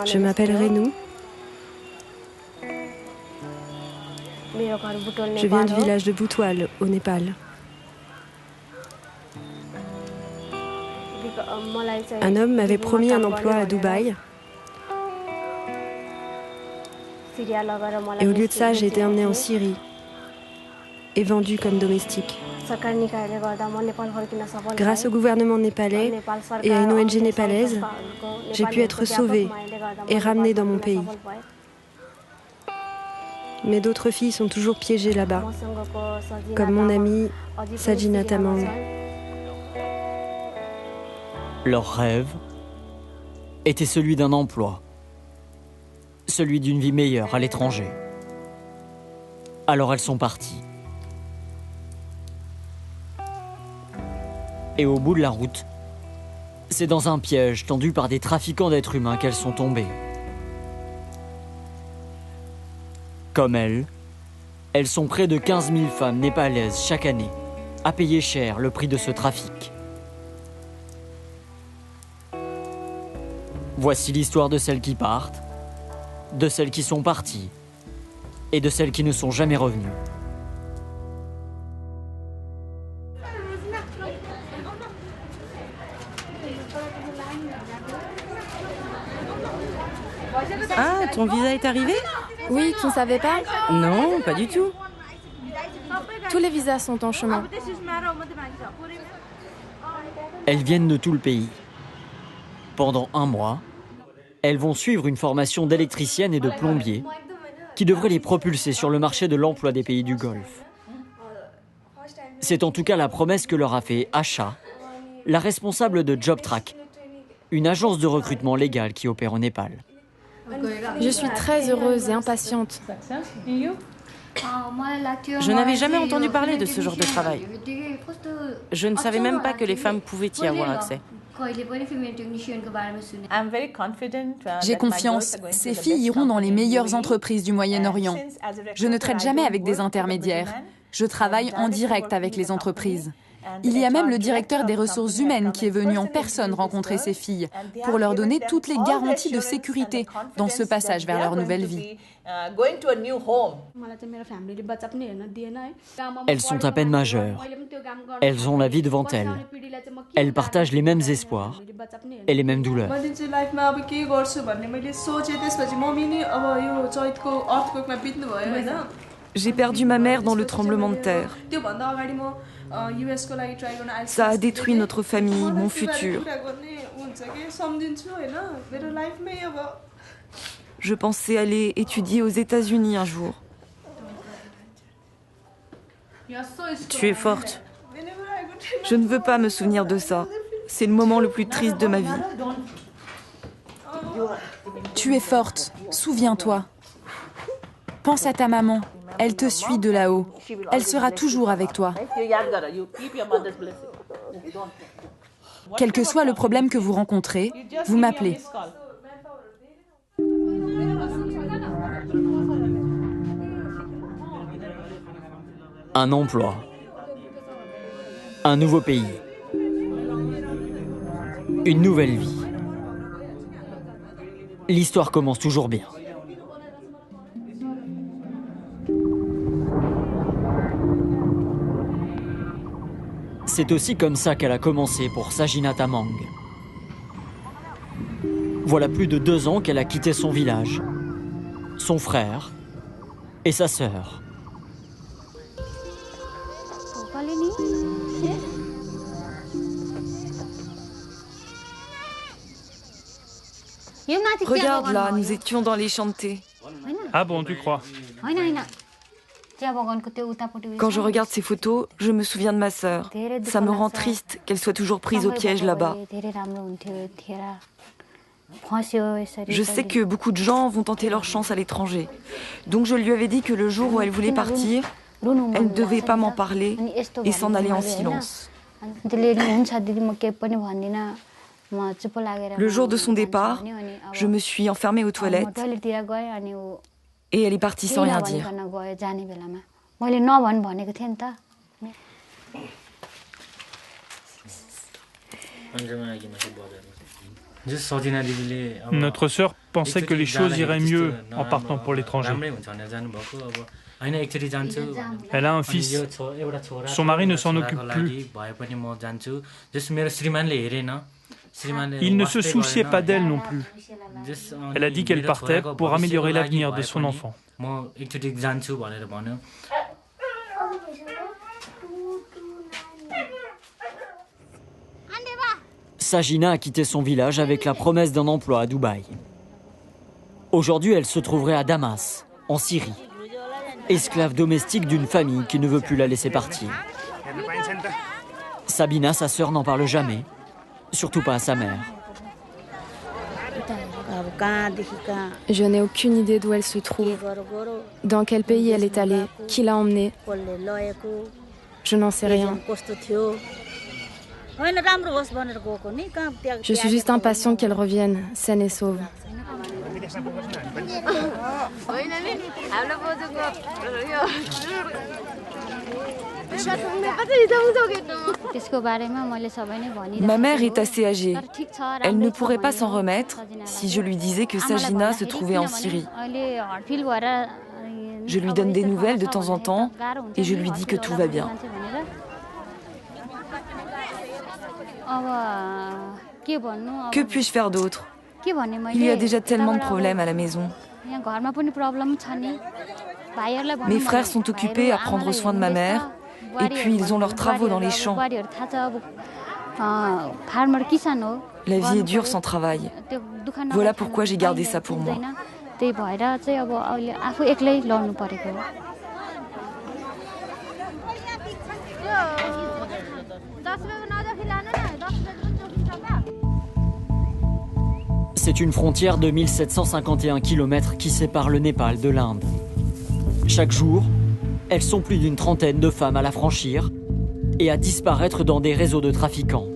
Je m'appelle Renou. Je viens du village de Boutwal, au Népal. Un homme m'avait promis un emploi à Dubaï. Et au lieu de ça, j'ai été emmenée en Syrie et vendue comme domestique. Grâce au gouvernement népalais et à une ONG népalaise, j'ai pu être sauvée et ramenée dans mon pays. Mais d'autres filles sont toujours piégées là-bas, comme mon amie Sajina Tamang. Leur rêve était celui d'un emploi, celui d'une vie meilleure à l'étranger. Alors elles sont parties. Et au bout de la route, c'est dans un piège tendu par des trafiquants d'êtres humains qu'elles sont tombées. Comme elles sont près de 15 000 femmes népalaises chaque année à payer cher le prix de ce trafic. Voici l'histoire de celles qui partent, de celles qui sont parties et de celles qui ne sont jamais revenues. Ah, ton visa est arrivé? Oui, tu ne savais pas? Non, pas du tout. Tous les visas sont en chemin. Elles viennent de tout le pays. Pendant 1 mois, elles vont suivre une formation d'électricienne et de plombier qui devrait les propulser sur le marché de l'emploi des pays du Golfe. C'est en tout cas la promesse que leur a fait Asha, la responsable de JobTrack, une agence de recrutement légale qui opère au Népal. Je suis très heureuse et impatiente. Je n'avais jamais entendu parler de ce genre de travail. Je ne savais même pas que les femmes pouvaient y avoir accès. J'ai confiance. Ces filles iront dans les meilleures entreprises du Moyen-Orient. Je ne traite jamais avec des intermédiaires. Je travaille en direct avec les entreprises. Il y a même le directeur des ressources humaines qui est venu en personne rencontrer ces filles pour leur donner toutes les garanties de sécurité dans ce passage vers leur nouvelle vie. Elles sont à peine majeures. Elles ont la vie devant elles. Elles partagent les mêmes espoirs et les mêmes douleurs. J'ai perdu ma mère dans le tremblement de terre. Ça a détruit notre famille, mon futur. Je pensais aller étudier aux États-Unis un jour. Tu es forte. Je ne veux pas me souvenir de ça. C'est le moment le plus triste de ma vie. Tu es forte, souviens-toi. Pense à ta maman, elle te suit de là-haut. Elle sera toujours avec toi. Quel que soit le problème que vous rencontrez, vous m'appelez. Un emploi. Un nouveau pays. Une nouvelle vie. L'histoire commence toujours bien. C'est aussi comme ça qu'elle a commencé pour Sajina Tamang. Voilà plus de 2 ans qu'elle a quitté son village, son frère et sa sœur. Regarde là, nous étions dans les champs de thé. Ah bon, tu crois? Quand je regarde ces photos, je me souviens de ma sœur. Ça me rend triste qu'elle soit toujours prise au piège là-bas. Je sais que beaucoup de gens vont tenter leur chance à l'étranger. Donc je lui avais dit que le jour où elle voulait partir, elle ne devait pas m'en parler et s'en aller en silence. Le jour de son départ, je me suis enfermée aux toilettes et elle est partie sans rien dire. Notre sœur pensait que les choses iraient mieux en partant pour l'étranger. Elle a un fils. Son mari ne s'en occupe plus. Il ne se souciait pas d'elle non plus. Elle a dit qu'elle partait pour améliorer l'avenir de son enfant. Sajina a quitté son village avec la promesse d'un emploi à Dubaï. Aujourd'hui, elle se trouverait à Damas, en Syrie, esclave domestique d'une famille qui ne veut plus la laisser partir. Sabina, sa sœur, n'en parle jamais, surtout pas à sa mère. Je n'ai aucune idée d'où elle se trouve, dans quel pays elle est allée, qui l'a emmenée. Je n'en sais rien. Je suis juste impatiente qu'elle revienne, saine et sauve. Ma mère est assez âgée. Elle ne pourrait pas s'en remettre si je lui disais que Sajina se trouvait en Syrie. Je lui donne des nouvelles de temps en temps et je lui dis que tout va bien. Que puis-je faire d'autre? Il y a déjà tellement de problèmes à la maison. Mes frères sont occupés à prendre soin de ma mère et puis ils ont leurs travaux dans les champs. La vie est dure sans travail. Voilà pourquoi j'ai gardé ça pour moi. C'est une frontière de 1751 km qui sépare le Népal de l'Inde. Chaque jour, elles sont plus d'une trentaine de femmes à la franchir et à disparaître dans des réseaux de trafiquants.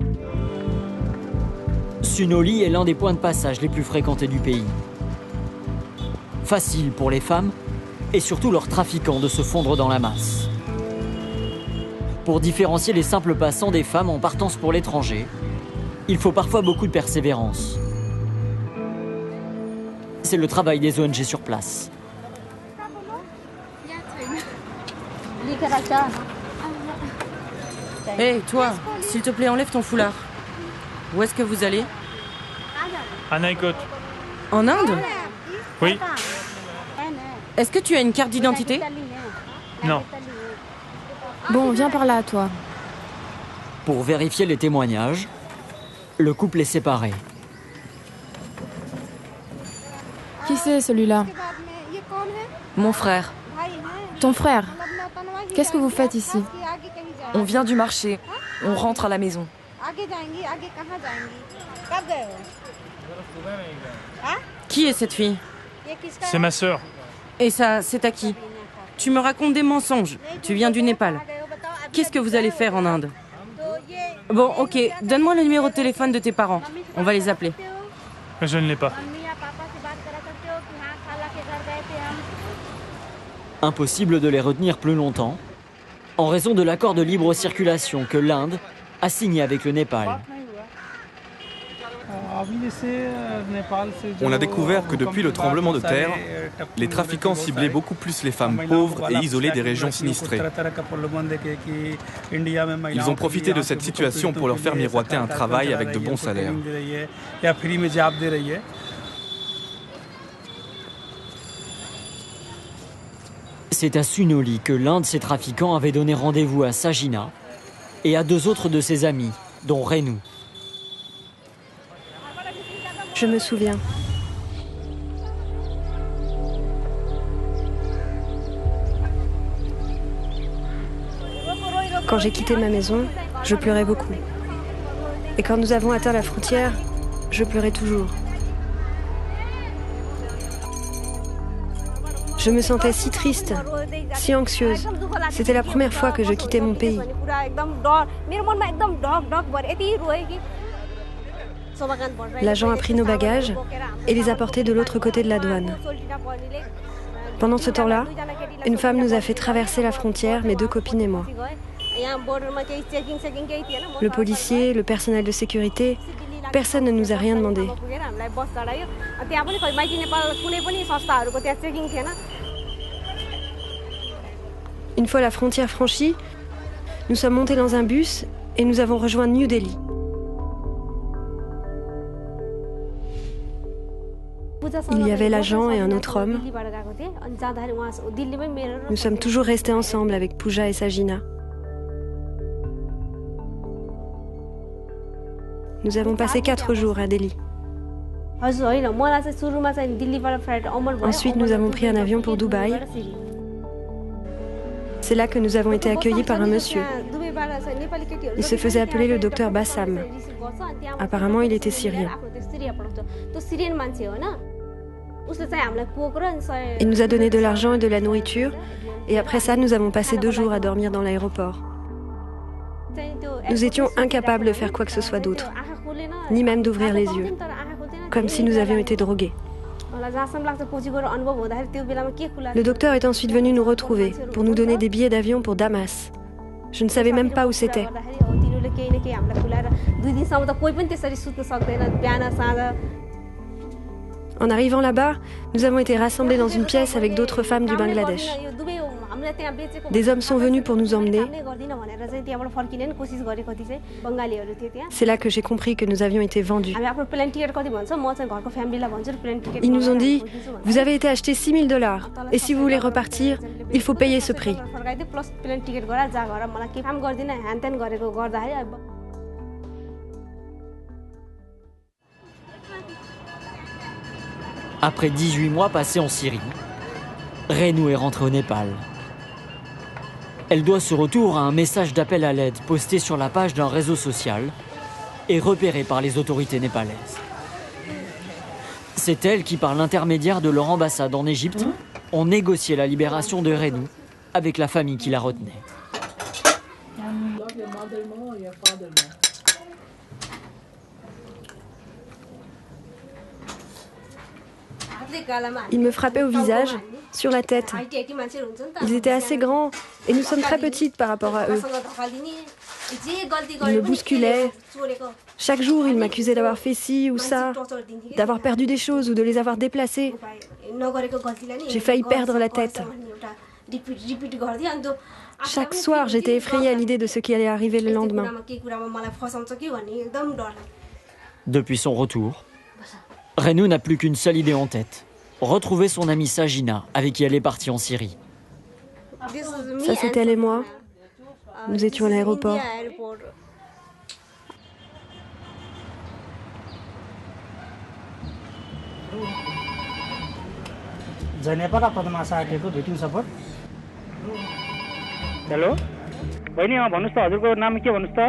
Sunoli est l'un des points de passage les plus fréquentés du pays. Facile pour les femmes et surtout leurs trafiquants de se fondre dans la masse. Pour différencier les simples passants des femmes en partance pour l'étranger, il faut parfois beaucoup de persévérance. C'est le travail des ONG sur place. Hé, toi, s'il te plaît, enlève ton foulard. Où est-ce que vous allez? À Naikot. En Inde? Oui. Est-ce que tu as une carte d'identité? Non. Bon, viens par là, toi. Pour vérifier les témoignages, le couple est séparé. Qui c'est celui-là? Mon frère. Ton frère? Qu'est-ce que vous faites ici? On vient du marché. On rentre à la maison. Qui est cette fille? C'est ma sœur. Et ça, c'est à qui? Tu me racontes des mensonges. Tu viens du Népal. Qu'est-ce que vous allez faire en Inde? Bon, ok. Donne-moi le numéro de téléphone de tes parents. On va les appeler. Je ne l'ai pas. Impossible de les retenir plus longtemps, en raison de l'accord de libre circulation que l'Inde a signé avec le Népal. On a découvert que depuis le tremblement de terre, les trafiquants ciblaient beaucoup plus les femmes pauvres et isolées des régions sinistrées. Ils ont profité de cette situation pour leur faire miroiter un travail avec de bons salaires. C'est à Sunoli que l'un de ces trafiquants avait donné rendez-vous à Sajina et à deux autres de ses amis, dont Renu. Je me souviens. Quand j'ai quitté ma maison, je pleurais beaucoup. Et quand nous avons atteint la frontière, je pleurais toujours. Je me sentais si triste, si anxieuse. C'était la première fois que je quittais mon pays. L'agent a pris nos bagages et les a portés de l'autre côté de la douane. Pendant ce temps-là, une femme nous a fait traverser la frontière, mes deux copines et moi. Le policier, le personnel de sécurité, personne ne nous a rien demandé. Une fois la frontière franchie, nous sommes montés dans un bus et nous avons rejoint New Delhi. Il y avait l'agent et un autre homme. Nous sommes toujours restés ensemble avec Pooja et Sajina. Nous avons passé 4 jours à Delhi. Ensuite, nous avons pris un avion pour Dubaï. C'est là que nous avons été accueillis par un monsieur. Il se faisait appeler le docteur Bassam. Apparemment, il était syrien. Il nous a donné de l'argent et de la nourriture, et après ça, nous avons passé 2 jours à dormir dans l'aéroport. Nous étions incapables de faire quoi que ce soit d'autre, ni même d'ouvrir les yeux, comme si nous avions été drogués. Le docteur est ensuite venu nous retrouver pour nous donner des billets d'avion pour Damas. Je ne savais même pas où c'était. En arrivant là-bas, nous avons été rassemblés dans une pièce avec d'autres femmes du Bangladesh. Des hommes sont venus pour nous emmener. C'est là que j'ai compris que nous avions été vendus. Ils nous ont dit, vous avez été achetés $6 000 et si vous voulez repartir, il faut payer ce prix. Après 18 mois passés en Syrie, Renu est rentrée au Népal. Elle doit ce retour à un message d'appel à l'aide posté sur la page d'un réseau social et repéré par les autorités népalaises. C'est elle qui, par l'intermédiaire de leur ambassade en Égypte, ont négocié la libération de Renu avec la famille qui la retenait. Ils me frappaient au visage, sur la tête. Ils étaient assez grands et nous sommes très petites par rapport à eux. Ils me bousculaient. Chaque jour, ils m'accusaient d'avoir fait ci ou ça, d'avoir perdu des choses ou de les avoir déplacées. J'ai failli perdre la tête. Chaque soir, j'étais effrayée à l'idée de ce qui allait arriver le lendemain. Depuis son retour, Renu n'a plus qu'une seule idée en tête. Retrouver son amie Sajina, avec qui elle est partie en Syrie. Ça, c'est elle et moi. Nous étions à l'aéroport. Hello बहिनी भन्नुहोस् त हजुरको नाम के भन्नुहोस् त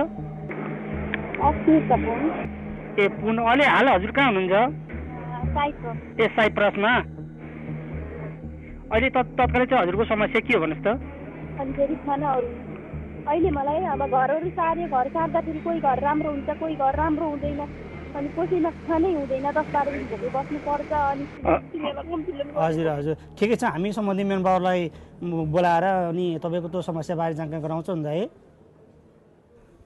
ए पुन अहिले हाल हजुर कहाँ हुनुहुन्छ ए साइप्रसमा अहिले तत्कालै चाहिँ हजुरको समस्या के हो भन्नुहोस् त अनि फेरि खानाहरू अहिले मलाई अब घरहरू सारे घर सार्दाखेरि कोही घर राम्रो हुन्छ कोही घर राम्रो हुँदैन अनि कसैमा खानै हुँदैन 10-12 दिन भोकै बस्नु पर्छ अनि हजुर हजुर ठिकै छ हामी सम्बन्धी मेम्बरलाई बोलाएर अनि तपाईको त्यो समस्याबारे जानकारी गराउँछौँ नि है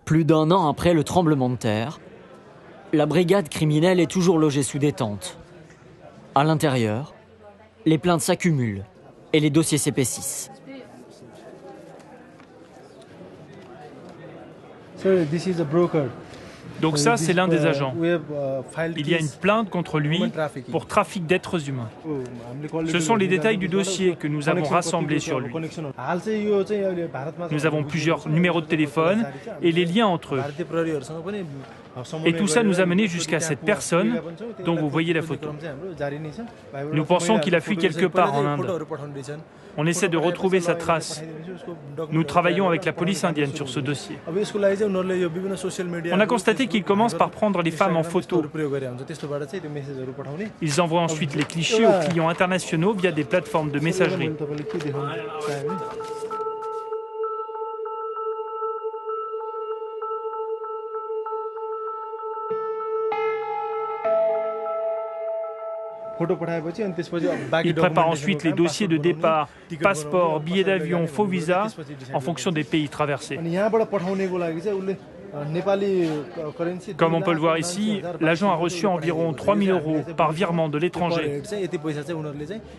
Plus d'un an après le tremblement de terre, la brigade criminelle est toujours logée sous détente. À l'intérieur, les plaintes s'accumulent et les dossiers s'épaississent. Donc ça, c'est l'un des agents. Il y a une plainte contre lui pour trafic d'êtres humains. Ce sont les détails du dossier que nous avons rassemblés sur lui. Nous avons plusieurs numéros de téléphone et les liens entre eux. Et tout ça nous a mené jusqu'à cette personne dont vous voyez la photo. Nous pensons qu'il a fui quelque part en Inde. On essaie de retrouver sa trace. Nous travaillons avec la police indienne sur ce dossier. On a constaté qu'il commence par prendre les femmes en photo. Ils envoient ensuite les clichés aux clients internationaux via des plateformes de messagerie. Ils préparent ensuite les dossiers de départ, passeport, billets d'avion, faux visa, en fonction des pays traversés. Comme on peut le voir ici, l'agent a reçu environ 3 000 € par virement de l'étranger.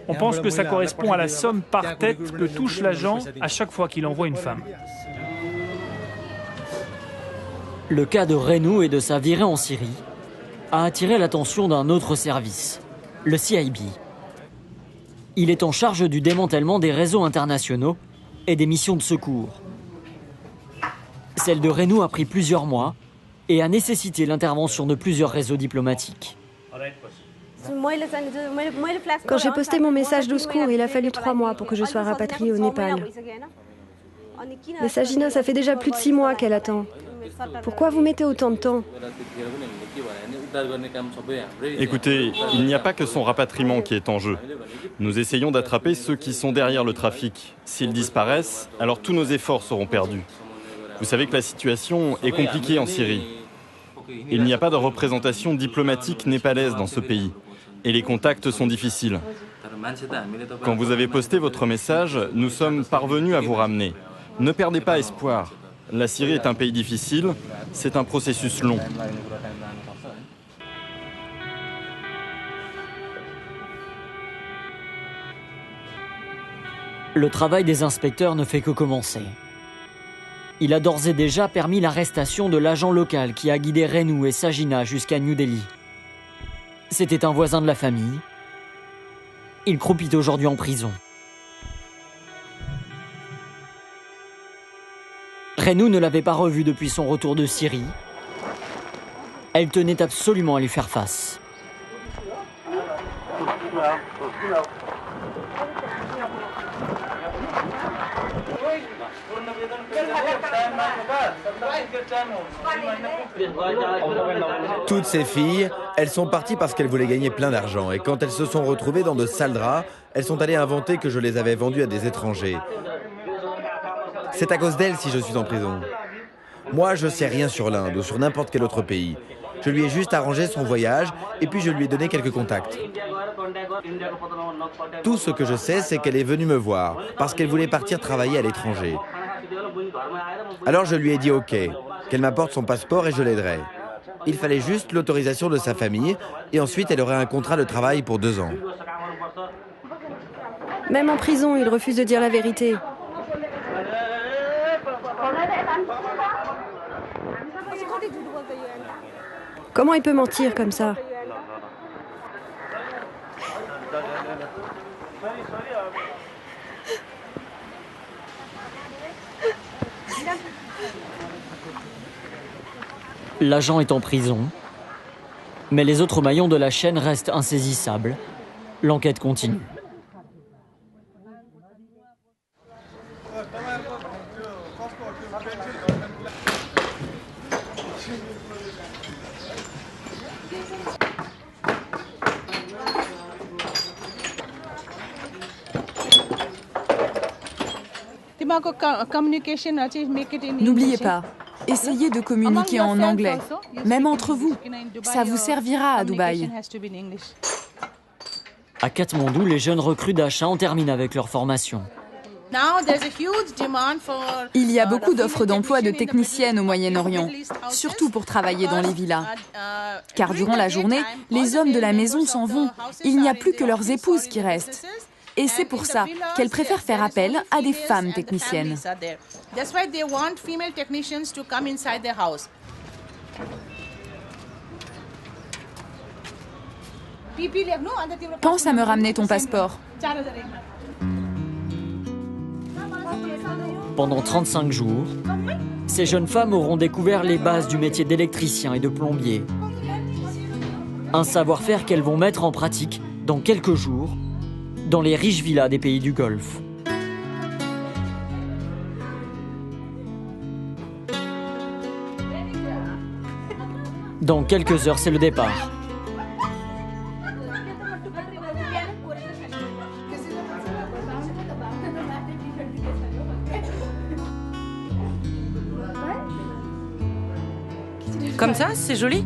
On pense que ça correspond à la somme par tête que touche l'agent à chaque fois qu'il envoie une femme. Le cas de Renou et de sa virée en Syrie a attiré l'attention d'un autre service, le CIB. Il est en charge du démantèlement des réseaux internationaux et des missions de secours. Celle de Renou a pris plusieurs mois et a nécessité l'intervention de plusieurs réseaux diplomatiques. Quand j'ai posté mon message de secours, il a fallu 3 mois pour que je sois rapatriée au Népal. Mais Sajina, ça fait déjà plus de 6 mois qu'elle attend. Pourquoi vous mettez autant de temps? Écoutez, il n'y a pas que son rapatriement qui est en jeu. Nous essayons d'attraper ceux qui sont derrière le trafic. S'ils disparaissent, alors tous nos efforts seront perdus. Vous savez que la situation est compliquée en Syrie. Il n'y a pas de représentation diplomatique népalaise dans ce pays. Et les contacts sont difficiles. Quand vous avez posté votre message, nous sommes parvenus à vous ramener. Ne perdez pas espoir. La Syrie est un pays difficile, c'est un processus long. Le travail des inspecteurs ne fait que commencer. Il a d'ores et déjà permis l'arrestation de l'agent local qui a guidé Renou et Sajina jusqu'à New Delhi. C'était un voisin de la famille. Il croupit aujourd'hui en prison. Renou ne l'avait pas revu depuis son retour de Syrie. Elle tenait absolument à lui faire face. Toutes ces filles, elles sont parties parce qu'elles voulaient gagner plein d'argent. Et quand elles se sont retrouvées dans de sales draps, elles sont allées inventer que je les avais vendues à des étrangers. C'est à cause d'elle si je suis en prison. Moi, je sais rien sur l'Inde ou sur n'importe quel autre pays. Je lui ai juste arrangé son voyage et puis je lui ai donné quelques contacts. Tout ce que je sais, c'est qu'elle est venue me voir parce qu'elle voulait partir travailler à l'étranger. Alors je lui ai dit OK, qu'elle m'apporte son passeport et je l'aiderai. Il fallait juste l'autorisation de sa famille et ensuite elle aurait un contrat de travail pour 2 ans. Même en prison, il refuse de dire la vérité. Comment il peut mentir comme ça? L'agent est en prison, mais les autres maillons de la chaîne restent insaisissables. L'enquête continue. N'oubliez pas, essayez de communiquer en anglais, même entre vous. Ça vous servira à Dubaï. À Katmandou, les jeunes recrues d'achat en terminent avec leur formation. Il y a beaucoup d'offres d'emploi de techniciennes au Moyen-Orient, surtout pour travailler dans les villas. Car durant la journée, les hommes de la maison s'en vont. Il n'y a plus que leurs épouses qui restent. Et c'est pour ça qu'elles préfèrent faire appel à des femmes techniciennes. Pense à me ramener ton passeport. Pendant 35 jours, ces jeunes femmes auront découvert les bases du métier d'électricien et de plombier. Un savoir-faire qu'elles vont mettre en pratique dans quelques jours dans les riches villas des pays du Golfe. Dans quelques heures, c'est le départ. Comme ça, c'est joli.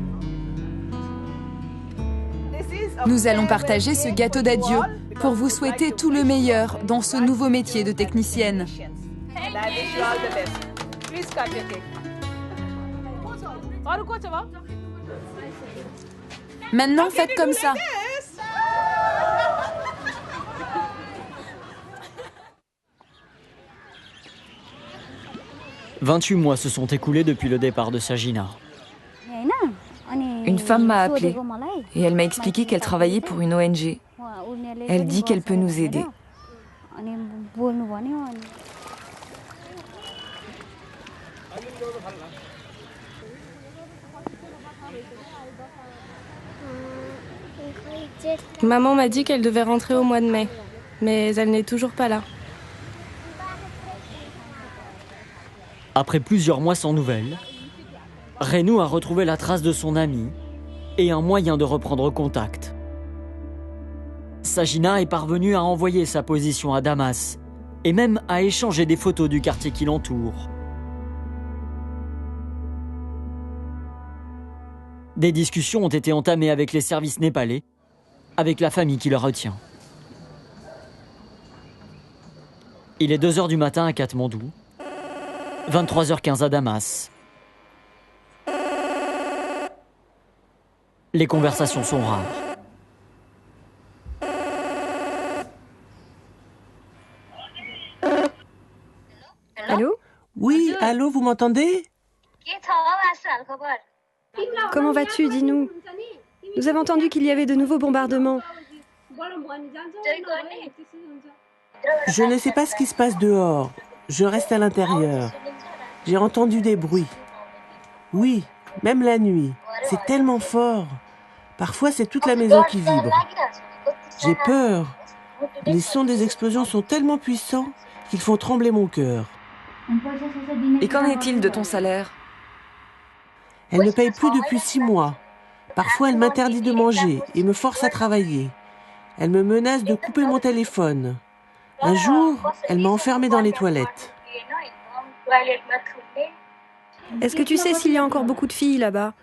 Nous allons partager ce gâteau d'adieu pour vous souhaiter tout le meilleur dans ce nouveau métier de technicienne. Maintenant, faites comme ça. « 28 mois se sont écoulés depuis le départ de Sajina. Une femme m'a appelée et elle m'a expliqué qu'elle travaillait pour une ONG. Elle dit qu'elle peut nous aider. Maman m'a dit qu'elle devait rentrer au mois de mai, mais elle n'est toujours pas là. Après plusieurs mois sans nouvelles, Renou a retrouvé la trace de son ami et un moyen de reprendre contact. Sajina est parvenue à envoyer sa position à Damas et même à échanger des photos du quartier qui l'entoure. Des discussions ont été entamées avec les services népalais, avec la famille qui le retient. Il est 2h du matin à Katmandou, 23h15 à Damas. Les conversations sont rares. Allô? Oui, allô, vous m'entendez? Comment vas-tu, dis-nous? Nous avons entendu qu'il y avait de nouveaux bombardements. Je ne sais pas ce qui se passe dehors. Je reste à l'intérieur. J'ai entendu des bruits. Oui, même la nuit. C'est tellement fort. Parfois, c'est toute la maison qui vibre. J'ai peur. Les sons des explosions sont tellement puissants qu'ils font trembler mon cœur. Et qu'en est-il de ton salaire? Elle ne paye plus depuis 6 mois. Parfois, elle m'interdit de manger et me force à travailler. Elle me menace de couper mon téléphone. Un jour, elle m'a enfermée dans les toilettes. Est-ce que tu sais s'il y a encore beaucoup de filles là-bas?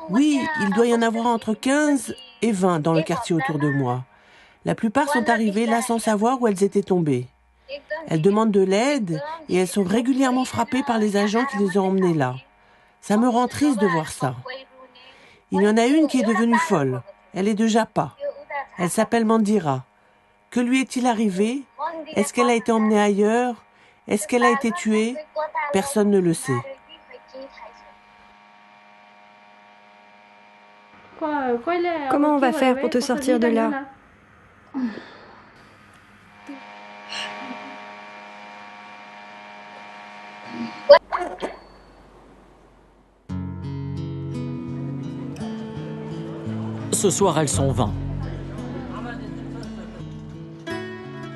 Oui, il doit y en avoir entre 15 et 20 dans le quartier autour de moi. La plupart sont arrivées là sans savoir où elles étaient tombées. Elles demandent de l'aide et elles sont régulièrement frappées par les agents qui les ont emmenées là. Ça me rend triste de voir ça. Il y en a une qui est devenue folle. Elle est de Japa. Elle s'appelle Mandira. Que lui est-il arrivé? Est-ce qu'elle a été emmenée ailleurs? Est-ce qu'elle a été tuée? Personne ne le sait. Comment on va faire pour te sortir de là? Ce soir, elles sont 20.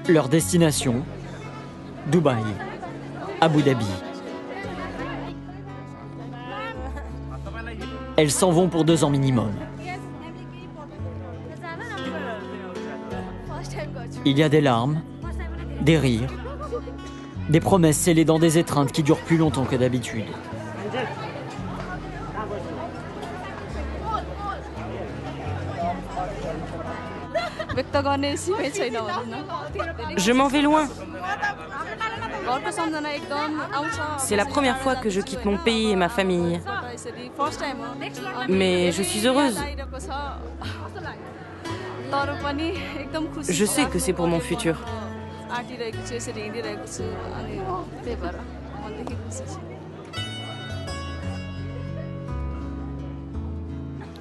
Leur destination, Dubaï, Abu Dhabi. Elles s'en vont pour 2 ans minimum. Il y a des larmes, des rires, des promesses scellées dans des étreintes qui durent plus longtemps que d'habitude. Je m'en vais loin. C'est la première fois que je quitte mon pays et ma famille. Mais je suis heureuse. Je sais que c'est pour mon futur.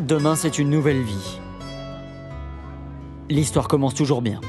Demain, c'est une nouvelle vie. L'histoire commence toujours bien.